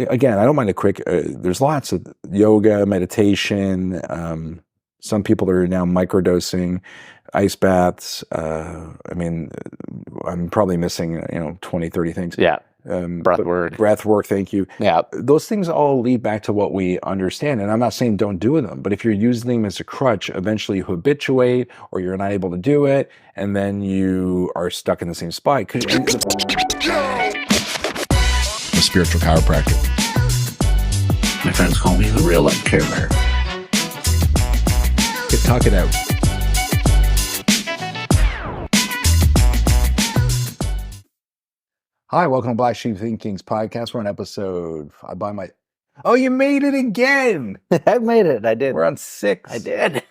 again, I don't mind a quick, there's lots of yoga, meditation. Some people are now microdosing, ice baths. I mean, I'm probably missing, 20, 30 things. Yeah. Breath work. Breath work, thank you. Yeah. Those things all lead back to what we understand. And I'm not saying don't do them, but if you're using them as a crutch, eventually you habituate or you're not able to do it. And then you are stuck in the same spot. A spiritual chiropractor. My friends call me the real life care bear. Talk it out. Hi, welcome to Black Sheep Thinking's podcast. We're on episode. Oh, you made it again! I made it. I did. We're on 6. I did.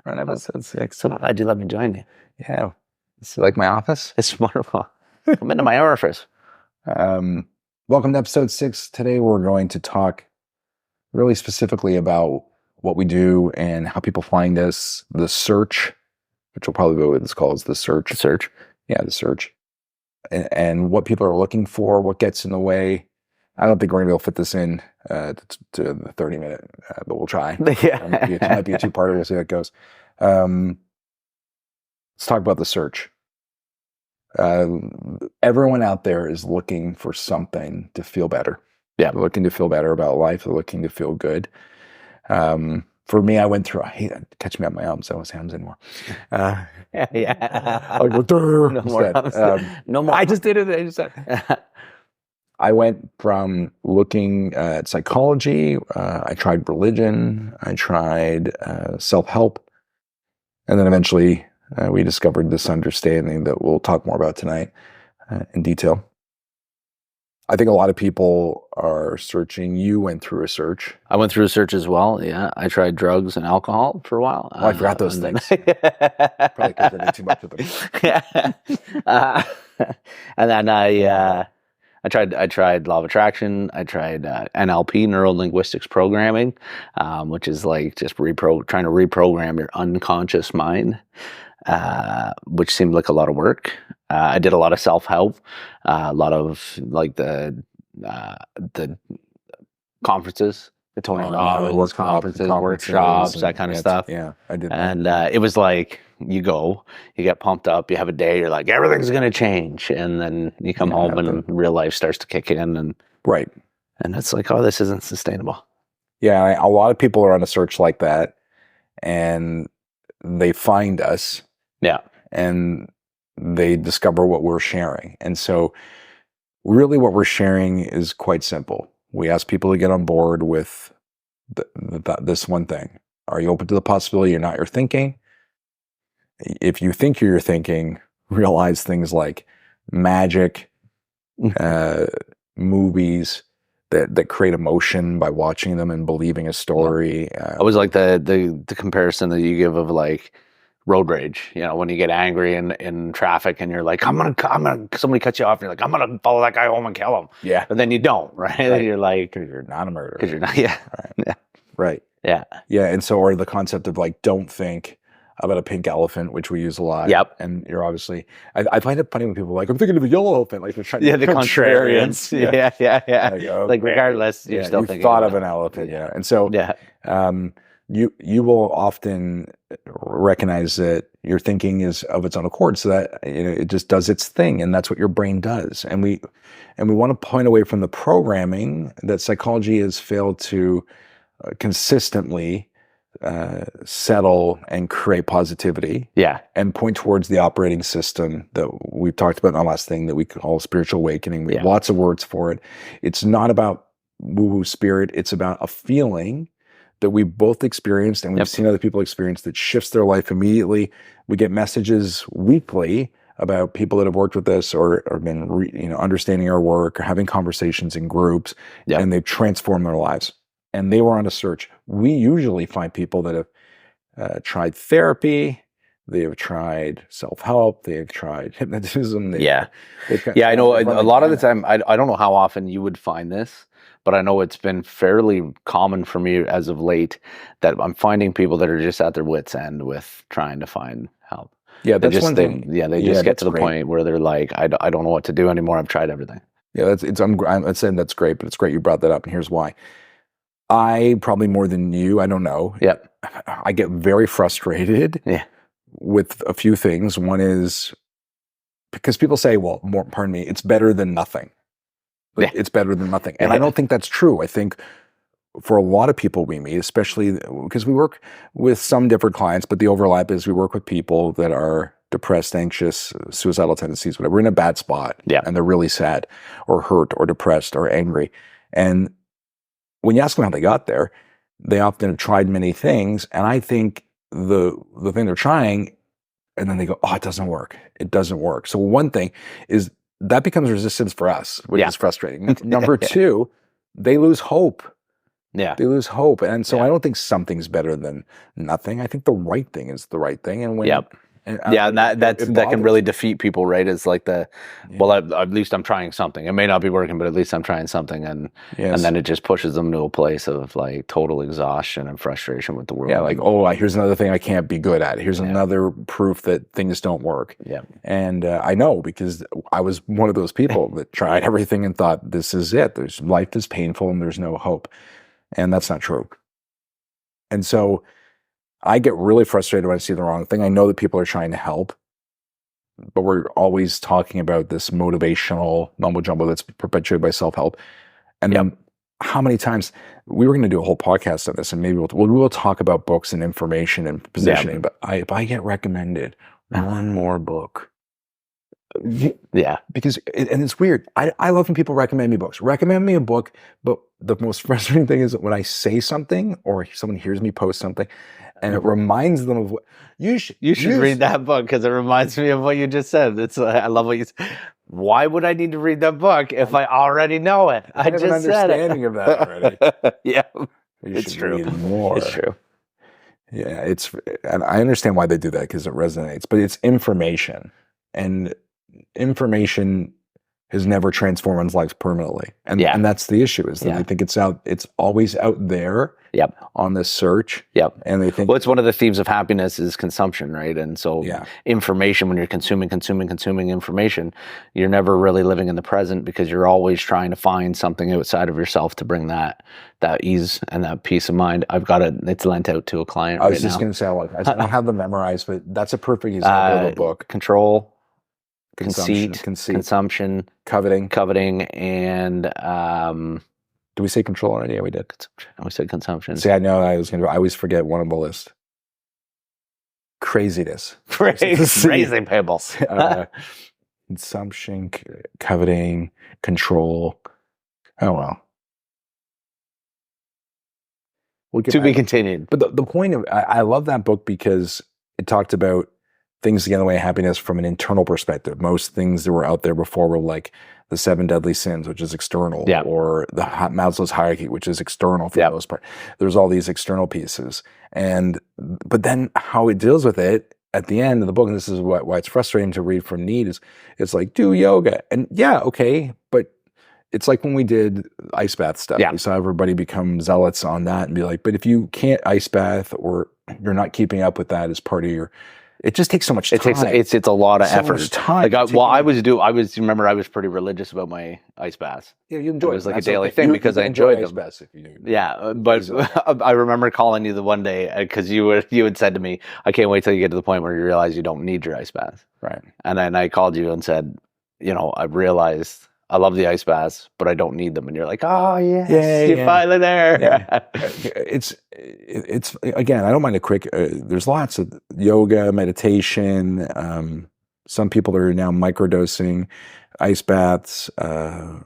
We're on episode 6. So glad you let me join you. Yeah. It's like my office. It's wonderful. Come into my orifice. Welcome to episode 6. Today we're going to talk really specifically about what we do and how people find us, the search, which will probably be what it's called, is the search. The search. Yeah, the search. And what people are looking for, what gets in the way. I don't think we're going to be able to fit this in to the 30-minute, but we'll try. Yeah. It might be a two-parter. We'll see how it goes. Let's talk about the search. Everyone out there is looking for something to feel better. Yeah. They're looking to feel better about life. They're looking to feel good. For me, I went through, I hate that. Catch me up my arms. I don't say arms anymore. Yeah. I'll go, No more. No more. I just did it. I just said. I went from looking at psychology. I tried religion. I tried self-help. And then eventually we discovered this understanding that we'll talk more about tonight in detail. I think a lot of people are searching. You went through a search. I went through a search as well. Yeah. I tried drugs and alcohol for a while. Oh, I forgot those things. Probably because I did too much of them. Yeah. And then I tried law of attraction. I tried NLP, neuro linguistics programming, which is like just trying to reprogram your unconscious mind, which seemed like a lot of work. I did a lot of self-help, a lot of like the conferences, the Tony Robbins conferences, workshops, that kind of stuff. Yeah, I did that. And it was like, you get pumped up, you have a day, you're like, everything's going to change. And then you come home and real life starts to kick in. And right. And it's like, oh, this isn't sustainable. Yeah, a lot of people are on a search like that. And they find us. Yeah. And they discover what we're sharing. And so really what we're sharing is quite simple. We ask people to get on board with this one thing. Are you open to the possibility you're not your thinking? If you think you're thinking, realize things like magic, movies that create emotion by watching them and believing a story. I was like the comparison that you give of like road rage, when you get angry in traffic and you're like, somebody cuts you off and you're like, I'm going to follow that guy home and kill him. Yeah. But then you don't, right? And you're like, because you're not a murderer. Because you're not, yeah. Right. Yeah. Right. Yeah. Yeah. And so, or the concept of like, don't think about a pink elephant, which we use a lot. Yep. And you're obviously, I find it funny when people are like, I'm thinking of a yellow elephant. Like they're trying to the contrarians. Yeah. Like, regardless, you're still thinking. You thought of an elephant. Yeah. And so, you will often recognize that your thinking is of its own accord, so that it just does its thing, and that's what your brain does. And we want to point away from the programming that psychology has failed to consistently settle and create positivity. Yeah. And point towards the operating system that we've talked about in the last thing that we call spiritual awakening. We have lots of words for it. It's not about woo-woo spirit. It's about a feeling that we both experienced and we've seen other people experience that shifts their life immediately. We get messages weekly about people that have worked with us or been understanding our work or having conversations in groups, and they've transformed their lives. And they were on a search. We usually find people that have tried therapy, they have tried self-help, they have tried hypnotism. I know a lot of the time, I don't know how often you would find this, but I know it's been fairly common for me as of late that I'm finding people that are just at their wits' end with trying to find help. Yeah, that's one thing. They just get to the point where they're like, I don't know what to do anymore. I've tried everything. Yeah, I'm saying that's great, but it's great you brought that up, and here's why. I probably more than you, I don't know. Yep. I get very frustrated with a few things. One is because people say, well, pardon me, it's better than nothing. It's better than nothing. And I don't think that's true. I think for a lot of people we meet, especially because we work with some different clients, but the overlap is we work with people that are depressed, anxious, suicidal tendencies, whatever, in a bad spot. And they're really sad or hurt or depressed or angry. And when you ask them how they got there, they often have tried many things. And I think the thing they're trying, and then they go, oh, it doesn't work. It doesn't work. So one thing is that becomes resistance for us, which is frustrating. Number two, they lose hope. They lose hope. And so I don't think something's better than nothing. I think the right thing is the right thing. And when and that can really defeat people, right? It's like well, at least I'm trying something. It may not be working, but at least I'm trying something, and then it just pushes them to a place of like total exhaustion and frustration with the world. Yeah, like, oh, here's another thing I can't be good at. Here's another proof that things don't work. And I know because I was one of those people that tried everything and thought this is it. Life is painful and there's no hope, and that's not true. And so I get really frustrated when I see the wrong thing. I know that people are trying to help, but we're always talking about this motivational mumbo jumbo that's perpetuated by self-help. And then how many times we were going to do a whole podcast on this, and maybe we'll talk about books and information and positioning. But if I get recommended one more book, because and it's weird. I love when people recommend me books. Recommend me a book, but the most frustrating thing is that when I say something or someone hears me post something, and it reminds them of what you should read that book because it reminds me of what you just said. I love what you said. Why would I need to read that book if I already know it? I have just an understanding of that already. It's true. Read more. It's true. Yeah, and I understand why they do that because it resonates. But it's information, and information has never transformed one's life permanently. And that's the issue is that they think it's always out there on this search. And they think, well, it's one of the themes of happiness is consumption, right? And so information, when you're consuming information, you're never really living in the present because you're always trying to find something outside of yourself to bring that ease and that peace of mind. It's lent out to a client. I was just going to say, I don't have them memorized, but that's a perfect example of a book. Control. Conceit, consumption, coveting, and do we say control already? Yeah, we did. We said consumption. See, I know I always forget one on the list. Craziness. Crazy people. Consumption, coveting, control. Oh, well. To be continued. But the point of, I love that book because it talked about things to get in the way of happiness from an internal perspective. Most things that were out there before were like the 7 deadly sins, which is external, or the Maslow's hierarchy, which is external for the most part. There's all these external pieces. But then how it deals with it at the end of the book, and this is why it's frustrating to read from Need, is it's like, do yoga. And but it's like when we did ice bath stuff. We saw everybody become zealots on that and be like, but if you can't ice bath or you're not keeping up with that as part of your, it just takes so much time. It's a lot of effort. Much time. I was pretty religious about my ice baths. Yeah, you enjoy it. It was like a daily thing because I enjoyed them. Ice baths if you do. Yeah, but I remember calling you the one day because you had said to me, I can't wait till you get to the point where you realize you don't need your ice bath. Right. And then I called you and said, I realized I love the ice baths, but I don't need them. And you're like, oh, yes, you're finally there. Yeah. It's again, I don't mind a quick, there's lots of yoga, meditation. Some people are now microdosing, ice baths. I'm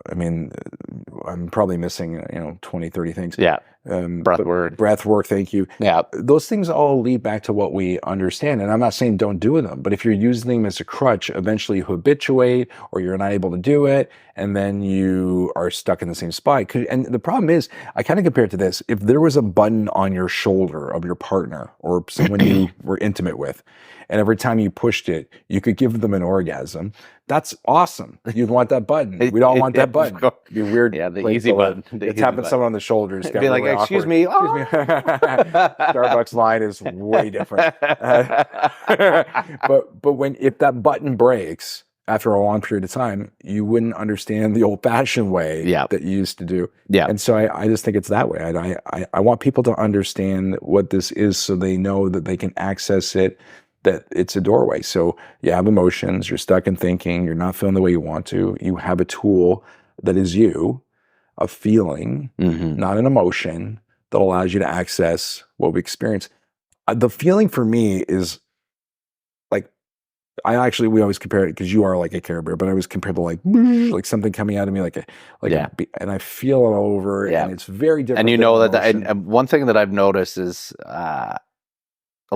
probably missing, 20, 30 things. Yeah. Breath work. Thank you. Yeah. Those things all lead back to what we understand. And I'm not saying don't do them, but if you're using them as a crutch, eventually you habituate or you're not able to do it. And then you are stuck in the same spot. And the problem is, I kind of compare it to this. If there was a button on your shoulder of your partner or someone you were intimate with, and every time you pushed it, you could give them an orgasm. That's awesome. You'd want that button. We'd all want that button. It'd be weird. Yeah, the easy button. Tapping someone on the shoulders. Be like, really excuse me. Starbucks line is way different. But if that button breaks, after a long period of time, you wouldn't understand the old-fashioned way that you used to do. Yeah. And so I just think it's that way. I want people to understand what this is so they know that they can access it, that it's a doorway. So you have emotions, you're stuck in thinking, you're not feeling the way you want to. You have a tool that is you, a feeling, not an emotion, that allows you to access what we experience. The feeling for me is like, we always compare it, because you are like a Care Bear, but I always compare to like something coming out of me, and I feel it all over, and it's very different. And you know and one thing that I've noticed is a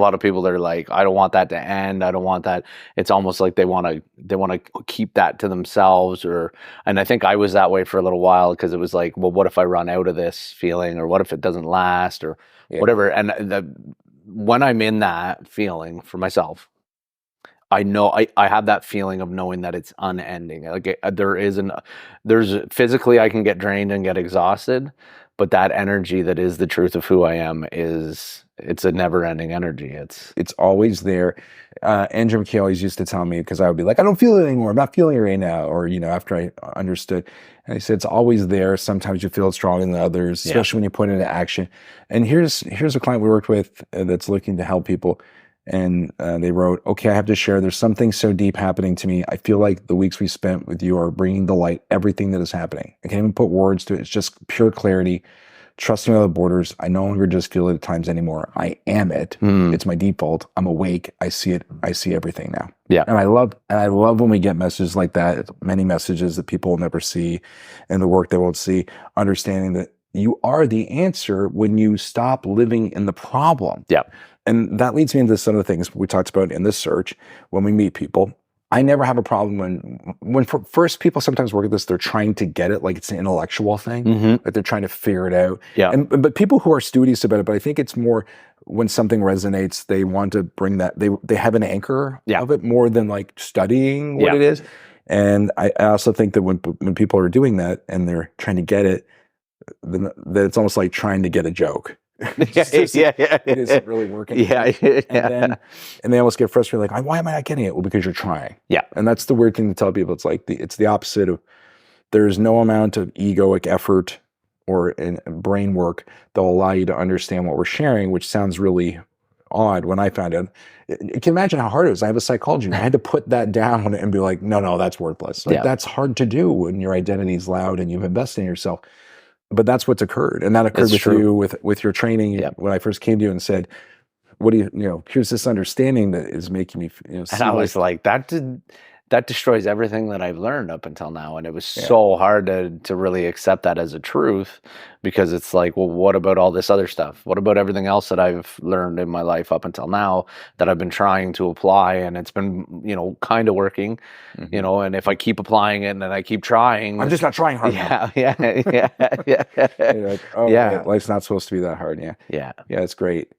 lot of people that are like, I don't want that to end. I don't want that. It's almost like they want to keep that to themselves, and I think I was that way for a little while, because it was like, well, what if I run out of this feeling, or what if it doesn't last, or whatever. And when I'm in that feeling for myself, I know I have that feeling of knowing that it's unending. Like there's physically I can get drained and get exhausted, but that energy that is the truth of who I am it's a never ending energy. It's always there. Andrew McKay always used to tell me, because I would be like, I don't feel it anymore. I'm not feeling it right now. Or, after I understood. And he said, it's always there. Sometimes you feel it stronger than others, especially when you put it into action. And here's a client we worked with that's looking to help people. And they wrote, okay, I have to share, there's something so deep happening to me. I feel like the weeks we spent with you are bringing to light everything that is happening. I can't even put words to it. It's just pure clarity. Trusting without borders. I no longer just feel it at times anymore. I am it. It's my default. I'm awake. I see it. I see everything now. Yeah. And I love when we get messages like that, many messages that people will never see, and the work they won't see, understanding that you are the answer when you stop living in the problem. Yeah. And that leads me into some of the things we talked about in this search. When we meet people, I never have a problem when first people sometimes work at this, they're trying to get it, like it's an intellectual thing, like they're trying to figure it out. Yeah. But people who are studious about it, but I think it's more when something resonates, they want to bring that, they have an anchor of it more than like studying what it is. And I also think that when people are doing that and they're trying to get it, then that it's almost like trying to get a joke. It isn't really working. And they almost get frustrated, like, why am I not getting it? Well, because you're trying. Yeah. And that's the weird thing to tell people. It's like it's the opposite of, there's no amount of egoic effort or brain work that will allow you to understand what we're sharing, which sounds really odd when I found out. You can imagine how hard it was. I have a psychology. I had to put that down and be like, no, that's worthless. Like, that's hard to do when your identity is loud and you've invested in yourself. But that's what's occurred. And that occurred with you, with your training. When I first came to you and said, what do you here's this understanding that is making me, and I was like, that destroys everything that I've learned up until now. And it was so hard to really accept that as a truth, because it's like, well, what about all this other stuff? What about everything else that I've learned in my life up until now that I've been trying to apply, and it's been, kind of working, and if I keep applying it and I keep trying, I'm just not trying hard enough. Like, life's not supposed to be that hard. Yeah, it's great.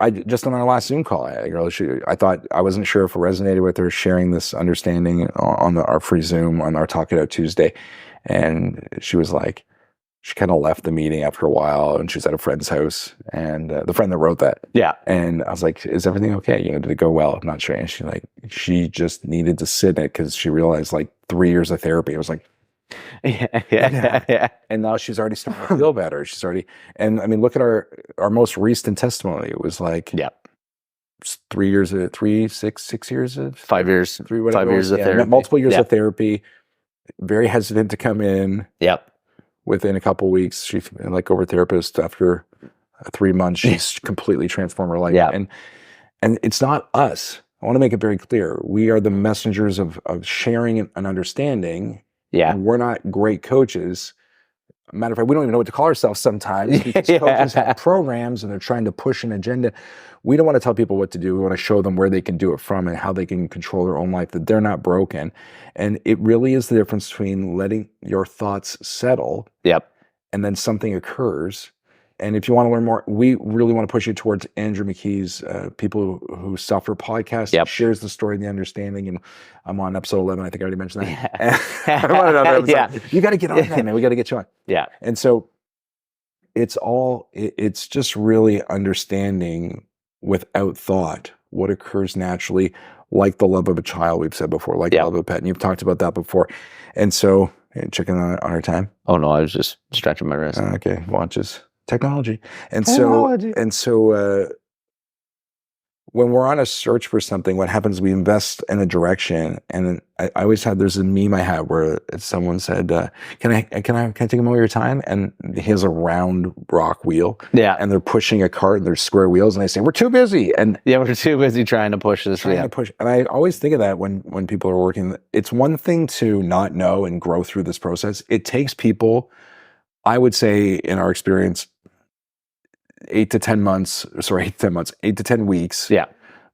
I just on our last Zoom call, I thought, I wasn't sure if it resonated with her, sharing this understanding on our free Zoom on our Talk It Out Tuesday. And she was like, she kind of left the meeting after a while, and she was at a friend's house, and the friend that wrote that. Yeah. And I was like, is everything okay? Did it go well? I'm not sure. And she just needed to sit in it, because she realized, like, 3 years of therapy. It was like, and now she's already starting to feel better. And I mean, look at our most recent testimony. It was like 3 years of 6 years of 5 years, 5 years of therapy, multiple years of therapy. Very hesitant to come in. Within a couple of weeks, she let go of her therapist. After 3 months, she's completely transformed her life. And it's not us. I want to make it very clear. We are the messengers of sharing an understanding. And we're not great coaches. Matter of fact, we don't even know what to call ourselves sometimes, because coaches have programs and they're trying to push an agenda. We don't want to tell people what to do. We want to show them where they can do it from and how they can control their own life, that they're not broken. And it really is the difference between letting your thoughts settle and then something occurs. And if you want to learn more, we really want to push you towards Andrew McKay's People Who Suffer podcast. He shares the story and the understanding. And I'm on episode 11. I think I already mentioned that. You got to get on that, man. We got to get you on. And so it's just really understanding without thought what occurs naturally, like the love of a child, we've said before, like the love of a pet. And you've talked about that before. And so, checking on our time. Oh no, I was just stretching my wrist. Okay, watches, technology. And so when we're on a search for something, what happens, we invest in a direction. And I always had, there's a meme I had where someone said, can I take a moment of your time? And he has a round rock wheel. Yeah. And they're pushing a cart and there's square wheels. And they say, we're too busy. And we're too busy trying to push this. And I always think of that when people are working. It's one thing to not know and grow through this process. It takes people, I would say in our experience, 8 to 10 weeks. Yeah.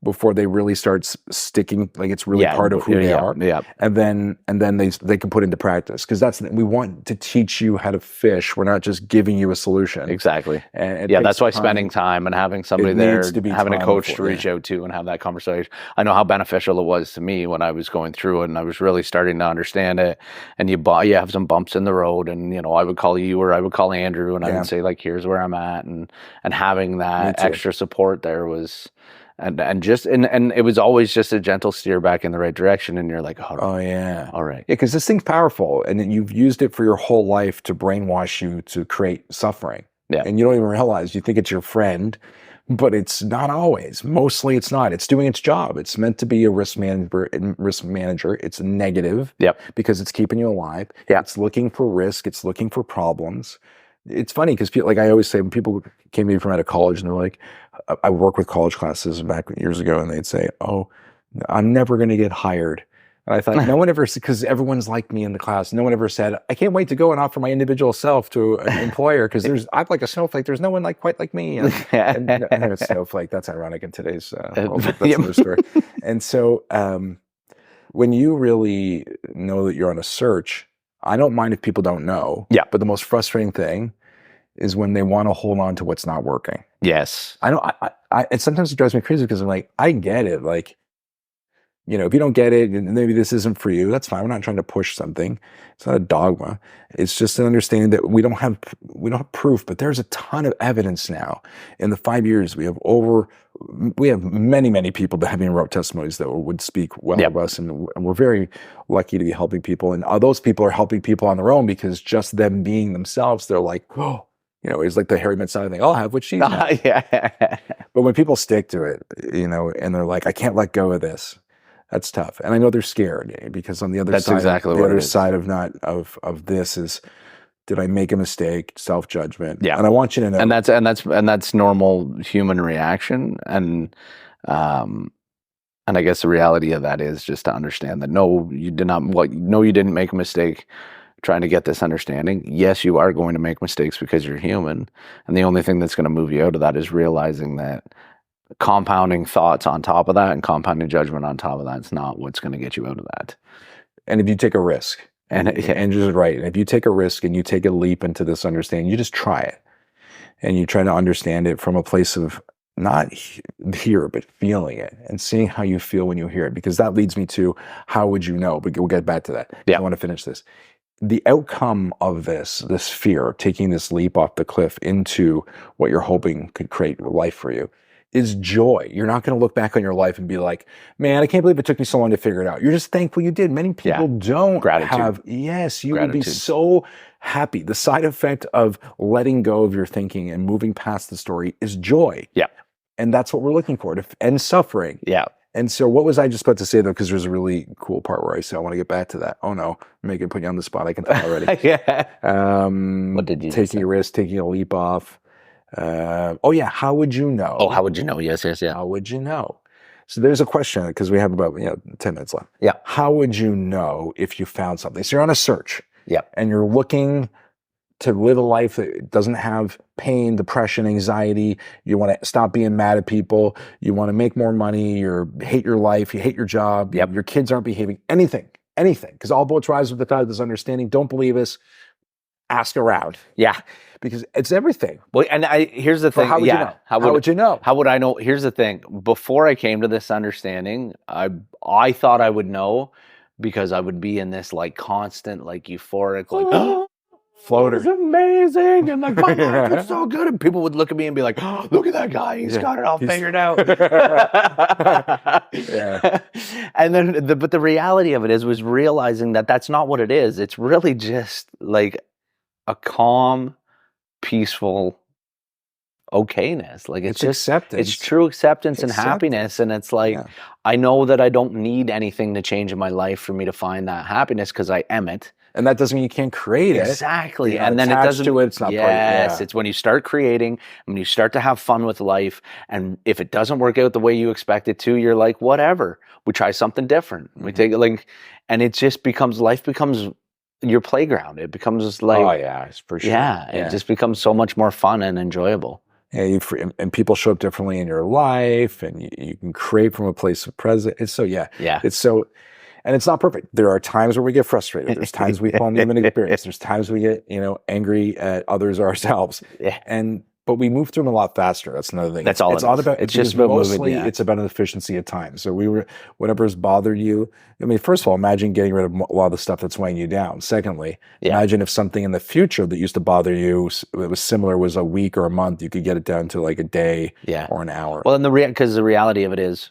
Before they really start sticking, like it's really part of who they are. Yeah. And then they can put into practice, because we want to teach you how to fish. We're not just giving you a solution. Exactly. And that's why spending time and having somebody there, having a coach to reach out to and have that conversation. I know how beneficial it was to me when I was going through it and I was really starting to understand it. And you have some bumps in the road, and I would call you or I would call Andrew and I would say, like, here's where I'm at, and having that extra support there was. And it was always just a gentle steer back in the right direction, and you're like, oh yeah, all right, yeah, because this thing's powerful, and you've used it for your whole life to brainwash you to create suffering. Yeah, and you don't even realize. You think it's your friend, but it's not always. Mostly, it's not. It's doing its job. It's meant to be a risk manager. It's negative. Yep, because it's keeping you alive. Yeah, it's looking for risk. It's looking for problems. It's funny because like I always say, when people came to me from out of college and they're like, I work with college classes back years ago, and they'd say, oh, I'm never going to get hired. And I thought, no one ever, because everyone's like me in the class, no one ever said, I can't wait to go and offer my individical self to an employer, because I'm like a snowflake. There's no one quite like me. And a snowflake, that's ironic in today's world, but that's another story. And so when you really know that you're on a search, I don't mind if people don't know. Yeah. But the most frustrating thing is when they want to hold on to what's not working. Yes. And sometimes it drives me crazy, because I'm like, I get it. Like, if you don't get it, and maybe this isn't for you, that's fine. We're not trying to push something. It's not a dogma. It's just an understanding that we don't have proof, but there's a ton of evidence now. In the 5 years, we have many, many people that have been wrote testimonies that would speak well of us, and we're very lucky to be helping people. And those people are helping people on their own, because just them being themselves, they're like, oh, it's like the Harry Met Sally thing. I'll have what she's had. Yeah. But when people stick to it, and they're like, I can't let go of this. That's tough. And I know they're scared, because on the other side, of this is, did I make a mistake? Self-judgment. Yeah. And I want you to know. And that's normal human reaction. And I guess the reality of that is just to understand that no, you didn't make a mistake trying to get this understanding. Yes, you are going to make mistakes because you're human. And the only thing that's going to move you out of that is realizing that compounding thoughts on top of that and compounding judgment on top of that is not what's going to get you out of that. And if you take a risk, and just right, and if you take a risk and you take a leap into this understanding, you just try it, and you try to understand it from a place of not here, but feeling it and seeing how you feel when you hear it, because that leads me to, how would you know? But we'll get back to that. Yeah. I want to finish this. The outcome of this fear, taking this leap off the cliff into what you're hoping could create life for you, is joy. You're not going to look back on your life and be like, man, I can't believe it took me so long to figure it out. You're just thankful you did. Many people don't have. Yes, you will be so happy. The side effect of letting go of your thinking and moving past the story is joy. Yeah. And that's what we're looking for, to end suffering. Yeah. And so what was I just about to say, though? Because there's a really cool part where I say, I want to get back to that. Oh no, I'm put you on the spot. I can tell already. Yeah. What did you taking a risk, taking a leap off. How would you know? Oh, how would you know? Yes. How would you know? So there's a question, because we have about 10 minutes left. Yeah. How would you know if you found something? So you're on a search. Yeah. And you're looking to live a life that doesn't have pain, depression, anxiety. You want to stop being mad at people. You want to make more money. You hate your life. You hate your job. Yep. Your kids aren't behaving. Anything. Because all boats rise with the tide of this understanding. Don't believe us. Ask around. Yeah. Because it's everything. Well, and here's the thing. How would you know? How would you know? How would I know? Here's the thing. Before I came to this understanding, I thought I would know, because I would be in this constant, euphoric, floater. It's amazing. And like, my life is so good. And people would look at me and be like, oh, look at that guy. He's got it all figured out. Yeah. And then, but the reality of it was realizing that that's not what it is. It's really just like a calm, peaceful okayness. Like it's just acceptance. It's true acceptance and happiness. And it's like, I know that I don't need anything to change in my life for me to find that happiness because I am it. And that doesn't mean you can't create it. Exactly. And then it doesn't to it, it's not yes, it's when you start creating, when you start to have fun with life, and if it doesn't work out the way you expect it to, you're like, whatever. We try something different. We take it like, and it just becomes, life becomes your playground. It becomes like, oh yeah, for sure. Yeah, it just becomes so much more fun and enjoyable. Yeah, and people show up differently in your life, and you can create from a place of presence. It's so it's so, and it's not perfect. There are times where we get frustrated. There's times we fall into human experience. There's times we get angry at others or ourselves. But we move through them a lot faster. That's another thing. That's all it's all about. It's just about mostly moving. It's about an efficiency at times. So whatever's bothered you. I mean, first of all, imagine getting rid of a lot of the stuff that's weighing you down. Secondly, imagine if something in the future that used to bother you that was similar was a week or a month. You could get it down to like a day or an hour. Well, and because the reality of it is,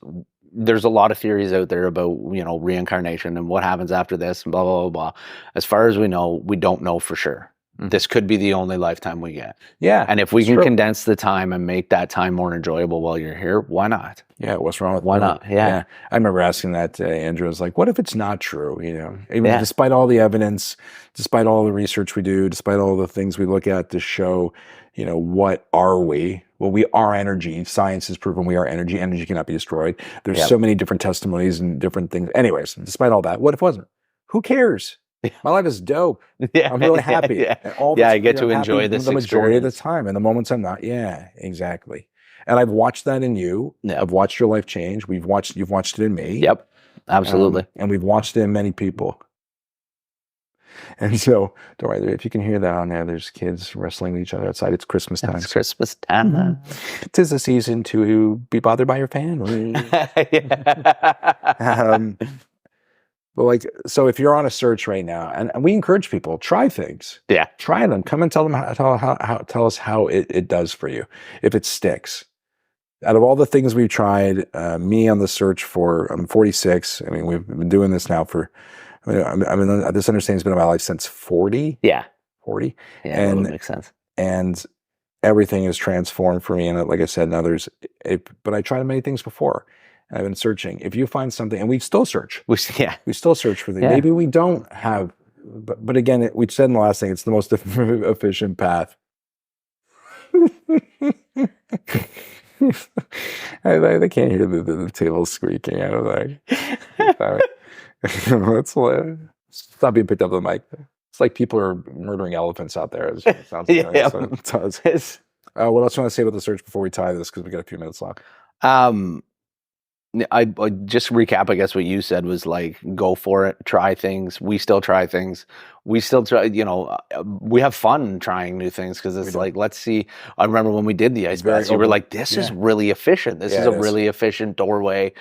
there's a lot of theories out there about reincarnation and what happens after this and blah blah blah blah. As far as we know, we don't know for sure. This could be the only lifetime we get. Yeah. And if we can condense the time and make that time more enjoyable while you're here, why not? Yeah. What's wrong with why not? Yeah. I remember asking that to Andrew. I was like, what if it's not true? Even despite all the evidence, despite all the research we do, despite all the things we look at to show, what are we? Well, we are energy. Science has proven we are energy. Energy cannot be destroyed. There's so many different testimonies and different things. Anyways, despite all that, what if it wasn't? Who cares? My life is dope. I'm really happy. I get to enjoy this the majority of the time. And the moments I'm not, exactly. And I've watched that in you. I've watched your life change. You've watched it in me. Yep, absolutely. And we've watched it in many people. And so, don't worry, if you can hear that on there, there's kids wrestling with each other outside. It's Christmas time. It's Christmas time. 'Tis the season to be bothered by your family. But so if you're on a search right now, and we encourage people, try things. Yeah. Try them. Come and tell them tell us how it does for you, if it sticks. Out of all the things we've tried, me on the search I'm 46. I mean, we've been doing this now for, this understanding's been in my life since 40. Yeah. 40. Yeah, and that makes sense. And everything is transformed for me. And like I said, now but I tried many things before. I've been searching. If you find something, and we still search. We still search for things. Maybe we don't have, but again, we said in the last thing, it's the most efficient path. I can't hear the table squeaking out of there. Let's stop being picked up on the mic. It's like people are murdering elephants out there. It sounds like it does. What else do you want to say about the search before we tie this? Because we got a few minutes left. I just recap, I guess what you said was like, go for it, try things. We still try things. We still try, we have fun trying new things because it's like, let's see. I remember when we did the ice baths, you were like, this is really efficient. This is a really efficient doorway.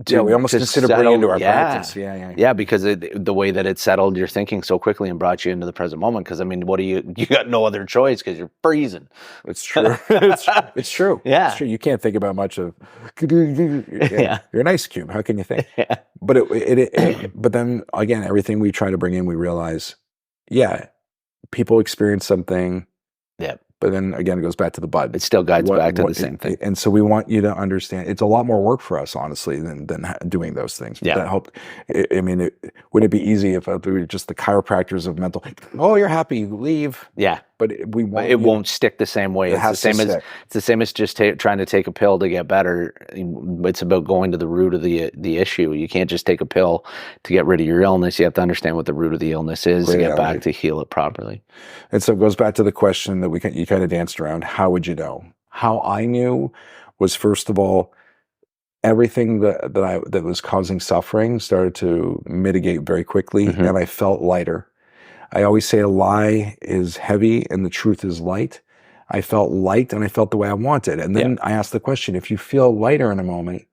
We almost consider bringing into our practice. Yeah, because the way that it settled your thinking so quickly and brought you into the present moment. Because I mean, you got no other choice because you're freezing. It's true. It's true. Yeah, it's true. You can't think about much of. You're an ice cube. How can you think? But but then again, everything we try to bring in, we realize, people experience something. Yeah. But then again, it goes back to the bud. It still guides back to the same thing. And so we want you to understand it's a lot more work for us, honestly, than doing those things. Yeah. That helped. I mean, wouldn't it be easy if we were just the chiropractors of mental? Oh, you're happy, leave. Yeah. But it won't stick the same way. It's the same as just trying to take a pill to get better. It's about going to the root of the issue. You can't just take a pill to get rid of your illness. You have to understand what the root of the illness is to get back to heal it properly. And so it goes back to the question that you kind of danced around. How would you know? How I knew was, first of all, everything that was causing suffering started to mitigate very quickly, and I felt lighter. I always say a lie is heavy and the truth is light. I felt light and I felt the way I wanted. And then I asked the question, if you feel lighter in a moment,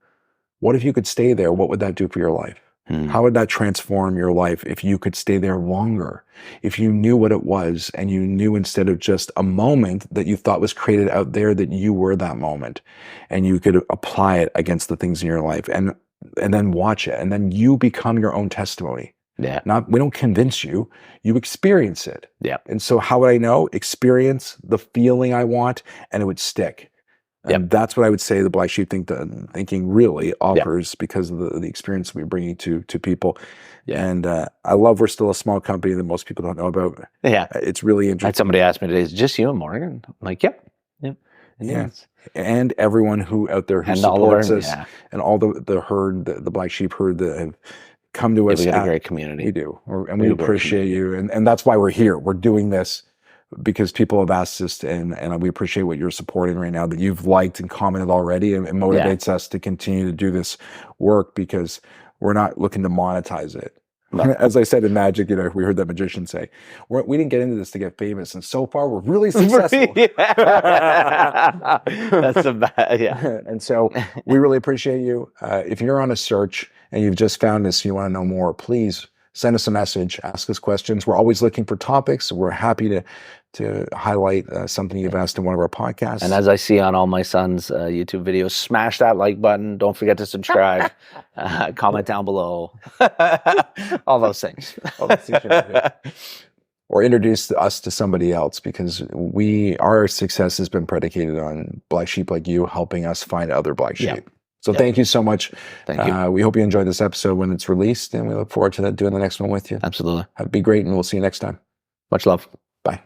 what if you could stay there? What would that do for your life? How would that transform your life if you could stay there longer? If you knew what it was, and you knew, instead of just a moment that you thought was created out there, that you were that moment, and you could apply it against the things in your life, and then watch it, and then you become your own testimony. Yeah. We don't convince you, you experience it. Yeah. And so how would I know? Experience the feeling I want, and it would stick. And that's what I would say the Black Sheep thinking really offers, because of the experience we're bringing to people. Yeah. And I love we're still a small company that most people don't know about. Yeah. It's really interesting. Somebody asked me today, is it just you and Morgan? I'm like, yep. Yeah. And everyone who out there who supports us, and all the herd, the Black Sheep herd that have come to us. We got a great community. We do. And we appreciate you. And that's why we're here. We're doing this because people have asked us, and we appreciate what you're supporting right now, that you've liked and commented already, and it motivates us to continue to do this work, because we're not looking to monetize it. No. As I said in Magic, we heard that magician say, we didn't get into this to get famous, and so far we're really successful. That's a bad, And so we really appreciate you. If you're on a search and you've just found us, you want to know more, please send us a message, ask us questions. We're always looking for topics. We're happy to highlight something you've asked in one of our podcasts. And as I see on all my son's YouTube videos, smash that like button. Don't forget to subscribe. Comment down below. All those things. Or introduce us to somebody else, because our success has been predicated on Black Sheep like you helping us find other Black Sheep. Yeah. So thank you so much. Thank you. We hope you enjoyed this episode when it's released, and we look forward to doing the next one with you. Absolutely. Be great, and we'll see you next time. Much love. Bye.